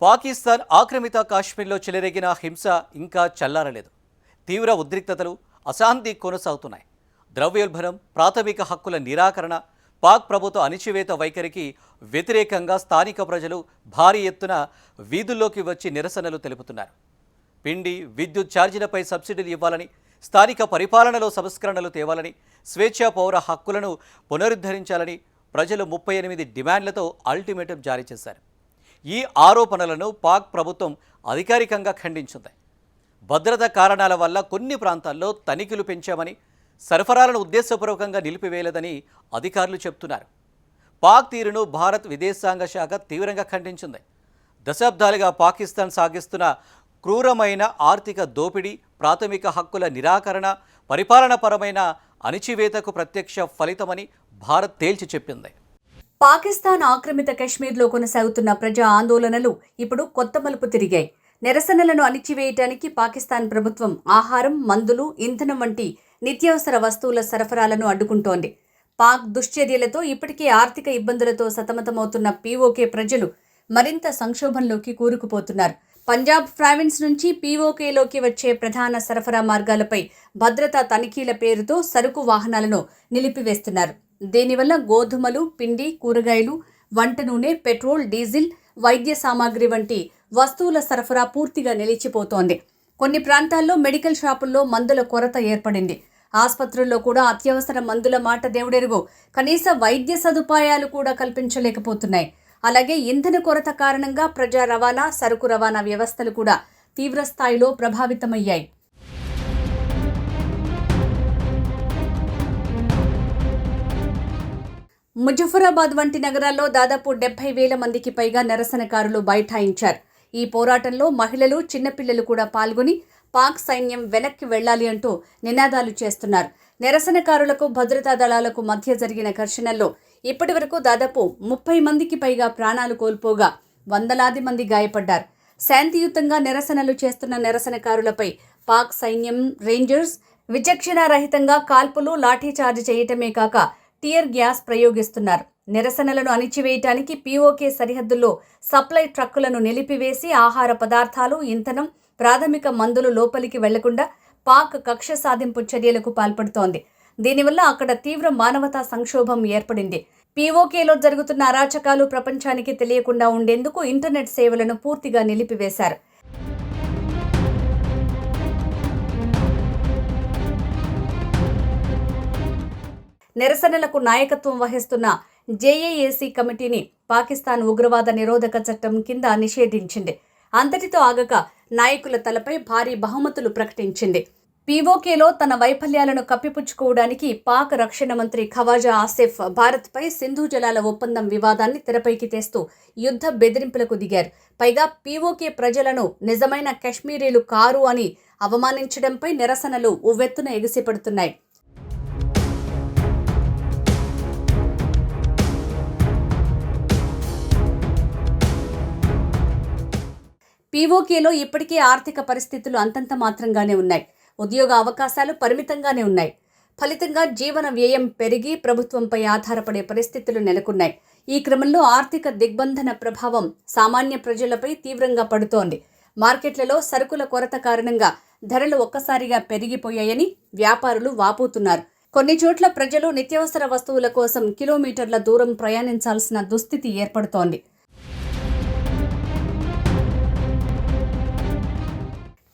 పాకిస్తాన్ ఆక్రమిత కాశ్మీర్లో చెలరేగిన హింస ఇంకా చల్లారలేదు. తీవ్ర ఉద్రిక్తతలు, అశాంతి కొనసాగుతున్నాయి. ద్రవ్యోల్బణం, ప్రాథమిక హక్కుల నిరాకరణ, పాక్ ప్రభుత్వ అణిచివేత వైఖరికి వ్యతిరేకంగా స్థానిక ప్రజలు భారీ ఎత్తున వీధుల్లోకి వచ్చి నిరసనలు తెలుపుతున్నారు. పిండి, విద్యుత్ ఛార్జీలపై సబ్సిడీలు ఇవ్వాలని, స్థానిక పరిపాలనలో సంస్కరణలు తేవాలని, స్వేచ్ఛా పౌర హక్కులను పునరుద్ధరించాలని ప్రజలు 38 డిమాండ్లతో అల్టిమేటం జారీ చేశారు. ఈ ఆరోపణలను పాక్ ప్రభుత్వం అధికారికంగా ఖండించింది. భద్రతా కారణాల వల్ల కొన్ని ప్రాంతాల్లో తనిఖీలు పెంచామని, సరఫరాలను ఉద్దేశపూర్వకంగా నిలిపివేయలేదని అధికారులు చెబుతున్నారు. పాక్ తీరును భారత్ విదేశాంగ శాఖ తీవ్రంగా ఖండించింది. దశాబ్దాలుగా పాకిస్తాన్ సాగిస్తున్న క్రూరమైన ఆర్థిక దోపిడీ, ప్రాథమిక హక్కుల నిరాకరణ, పరిపాలనపరమైన అణిచివేతకు ప్రత్యక్ష ఫలితమని భారత్ తేల్చి చెప్పింది. పాకిస్తాన్ ఆక్రమిత కశ్మీర్లో కొనసాగుతున్న ప్రజా ఆందోళనలు ఇప్పుడు కొత్త మలుపు తిరిగాయి. నిరసనలను అణిచివేయటానికి పాకిస్తాన్ ప్రభుత్వం ఆహారం, మందులు, ఇంధనం వంటి నిత్యావసర వస్తువుల సరఫరాలను అడ్డుకుంటోంది. పాక్ దుశ్చర్యలతో ఇప్పటికే ఆర్థిక ఇబ్బందులతో సతమతమవుతున్న పీఓకే ప్రజలు మరింత సంక్షోభంలోకి కూరుకుపోతున్నారు. పంజాబ్ ప్రావిన్స్ నుంచి పీఓకేలోకి వచ్చే ప్రధాన సరఫరా మార్గాలపై భద్రతా తనిఖీల పేరుతో సరుకు వాహనాలను నిలిపివేస్తున్నారు. దీనివల్ల గోధుమలు, పిండి, కూరగాయలు, వంట నూనె, పెట్రోల్, డీజిల్, వైద్య సామాగ్రి వంటి వస్తువుల సరఫరా పూర్తిగా నిలిచిపోతోంది. కొన్ని ప్రాంతాల్లో మెడికల్ షాపుల్లో మందుల కొరత ఏర్పడింది. ఆసుపత్రుల్లో కూడా అత్యవసర మందుల మాట దేవుడెరుగు, కనీస వైద్య సదుపాయాలు కూడా కల్పించలేకపోతున్నాయి. అలాగే ఇంధన కొరత కారణంగా ప్రజా రవాణా, సరుకు రవాణా వ్యవస్థలు కూడా తీవ్ర స్థాయిలో ప్రభావితమయ్యాయి. ముజఫరాబాద్ వంటి నగరాల్లో దాదాపు 70,000 మందికి పైగా నిరసనకారులు బైఠాయించారు. ఈ పోరాటంలో మహిళలు, చిన్నపిల్లలు కూడా పాల్గొని పాక్ సైన్యం వెనక్కి వెళ్లాలి అంటూ నినాదాలు చేస్తున్నారు. నిరసనకారులకు భద్రతా దళాలకు మధ్య జరిగిన ఘర్షణల్లో ఇప్పటి వరకు దాదాపు 30 మందికి పైగా ప్రాణాలు కోల్పోగా వందలాది మంది గాయపడ్డారు. శాంతియుతంగా నిరసనలు చేస్తున్న నిరసనకారులపై పాక్ సైన్యం, రేంజర్స్ విచక్షణారహితంగా కాల్పులు, లాఠీచార్జ్ చేయటమే కాక టియర్ గ్యాస్ ప్రయోగిస్తున్నారు. నిరసనలను అణిచివేయటానికి పీఓకే సరిహద్దుల్లో సప్లై ట్రక్కులను నిలిపివేసి ఆహార పదార్థాలు, ఇంధనం, ప్రాథమిక మందులు లోపలికి వెళ్లకుండా పాక్ కక్ష సాధింపు చర్యలకు పాల్పడుతోంది. దీనివల్ల అక్కడ తీవ్ర మానవతా సంక్షోభం ఏర్పడింది. పీఓకేలో జరుగుతున్న అరాచకాలు ప్రపంచానికి తెలియకుండా ఉండేందుకు ఇంటర్నెట్ సేవలను పూర్తిగా నిలిపివేశారు. నిరసనలకు నాయకత్వం వహిస్తున్న జేఏఏసీ కమిటీని పాకిస్తాన్ ఉగ్రవాద నిరోధక చట్టం కింద నిషేధించింది. అంతటితో ఆగక నాయకుల తలపై భారీ బహుమతులు ప్రకటించింది. పీఓకేలో తన వైఫల్యాలను కప్పిపుచ్చుకోవడానికి పాక్ రక్షణ మంత్రి ఖవాజా ఆసిఫ్ భారత్పై సింధు జలాల ఒప్పందం వివాదాన్ని తెరపైకి తెస్తూ యుద్ధ బెదిరింపులకు దిగారు. పైగా పీఓకే ప్రజలను నిజమైన కశ్మీరీలు కారు అని అవమానించడంపై నిరసనలు ఉవ్వెత్తున ఎగిసిపడుతున్నాయి. పీఓకేలో ఇప్పటికే ఆర్థిక పరిస్థితులు అంతంత మాత్రంగానే ఉన్నాయి. ఉద్యోగ అవకాశాలు పరిమితంగానే ఉన్నాయి. ఫలితంగా జీవన వ్యయం పెరిగి ప్రభుత్వంపై ఆధారపడే పరిస్థితులు నెలకొన్నాయి. ఈ క్రమంలో ఆర్థిక దిగ్బంధన ప్రభావం సామాన్య ప్రజలపై తీవ్రంగా పడుతోంది. మార్కెట్లలో సరుకుల కొరత కారణంగా ధరలు ఒక్కసారిగా పెరిగిపోయాయని వ్యాపారులు వాపోతున్నారు. కొన్ని చోట్ల ప్రజలు నిత్యావసర వస్తువుల కోసం కిలోమీటర్ల దూరం ప్రయాణించాల్సిన దుస్థితి ఏర్పడుతోంది.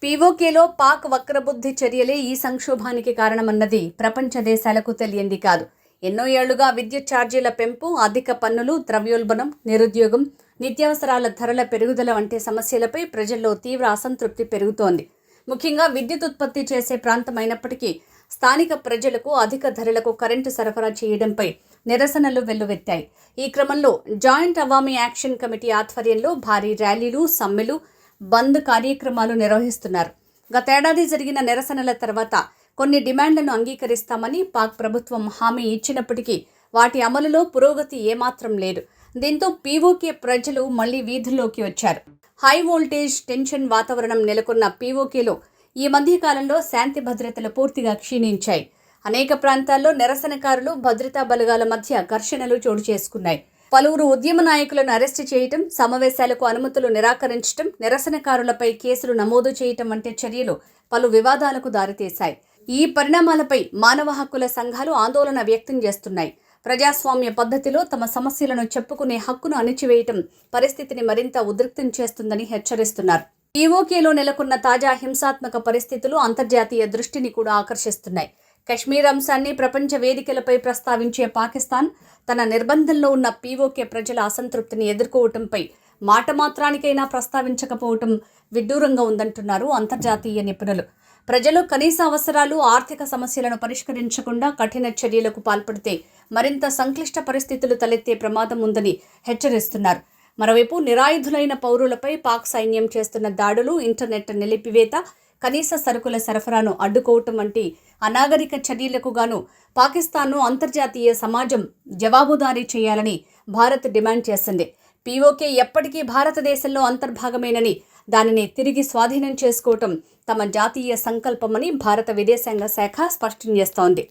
పీఓకేలో పాక్ వక్రబుద్ధి చర్యలే ఈ సంక్షోభానికి కారణమన్నది ప్రపంచ దేశాలకు తెలియంది కాదు. ఎన్నో ఏళ్లుగా విద్యుత్ ఛార్జీల పెంపు, అధిక పన్నులు, ద్రవ్యోల్బణం, నిరుద్యోగం, నిత్యావసరాల ధరల పెరుగుదల వంటి సమస్యలపై ప్రజల్లో తీవ్ర అసంతృప్తి పెరుగుతోంది. ముఖ్యంగా విద్యుత్ ఉత్పత్తి చేసే ప్రాంతమైనప్పటికీ స్థానిక ప్రజలకు అధిక ధరలకు కరెంటు సరఫరా చేయడంపై నిరసనలు వెల్లువెత్తాయి. ఈ క్రమంలో జాయింట్ అవామీ యాక్షన్ కమిటీ ఆధ్వర్యంలో భారీ ర్యాలీలు, సమ్మెలు, బంద్ కార్యక్రమాలు నిర్వహిస్తున్నారు. గతేడాది జరిగిన నిరసనల తర్వాత కొన్ని డిమాండ్లను అంగీకరిస్తామని పాక్ ప్రభుత్వం హామీ ఇచ్చినప్పటికీ వాటి అమలులో పురోగతి ఏమాత్రం లేదు. దీంతో పీఓకే ప్రజలు మళ్లీ వీధుల్లోకి వచ్చారు. హై వోల్టేజ్ టెన్షన్ వాతావరణం నెలకొన్న పీఓకేలో ఈ మధ్యకాలంలో శాంతి భద్రతలు పూర్తిగా క్షీణించాయి. అనేక ప్రాంతాల్లో నిరసనకారులు, భద్రతా బలగాల మధ్య ఘర్షణలు చోటు చేసుకున్నాయి. పలువురు ఉద్యమ నాయకులను అరెస్టు చేయటం, సమావేశాలకు అనుమతులు నిరాకరించటం, నిరసనకారులపై కేసులు నమోదు చేయటం వంటి చర్యలు పలు వివాదాలకు దారితీశాయి. ఈ పరిణామాలపై మానవ హక్కుల సంఘాలు ఆందోళన వ్యక్తం చేస్తున్నాయి. ప్రజాస్వామ్య పద్ధతిలో తమ సమస్యలను చెప్పుకునే హక్కును అణిచివేయటం పరిస్థితిని మరింత ఉద్రిక్తం చేస్తుందని హెచ్చరిస్తున్నారు. పీఓకేలో నెలకొన్న తాజా హింసాత్మక పరిస్థితులు అంతర్జాతీయ దృష్టిని కూడా ఆకర్షిస్తున్నాయి. కశ్మీర్ అంశాన్ని ప్రపంచ వేదికలపై ప్రస్తావించే పాకిస్తాన్ తన నిర్బంధంలో ఉన్న పీఓకే ప్రజల అసంతృప్తిని ఎదుర్కోవటంపై మాట మాత్రానికైనా ప్రస్తావించకపోవటం విడ్డూరంగా ఉందంటున్నారు అంతర్జాతీయ నిపుణులు. ప్రజలు కనీస అవసరాలు, ఆర్థిక సమస్యలను పరిష్కరించకుండా కఠిన చర్యలకు పాల్పడితే మరింత సంక్లిష్ట పరిస్థితులు తలెత్తే ప్రమాదం ఉందని హెచ్చరిస్తున్నారు. మరోవైపు నిరాయుధులైన పౌరులపై పాక్ సైన్యం చేస్తున్న దాడులు, ఇంటర్నెట్ నిలిపివేత, కనీస సరుకుల సరఫరాను అడ్డుకోవటం వంటి అనాగరిక చర్యలకు గాను పాకిస్తాన్ను అంతర్జాతీయ సమాజం జవాబుదారీ చేయాలని భారత్ డిమాండ్ చేసింది. పీఓకే ఎప్పటికీ భారతదేశంలో అంతర్భాగమేనని, దానిని తిరిగి స్వాధీనం చేసుకోవటం తమ జాతీయ సంకల్పమని భారత విదేశాంగ శాఖ స్పష్టం చేస్తోంది.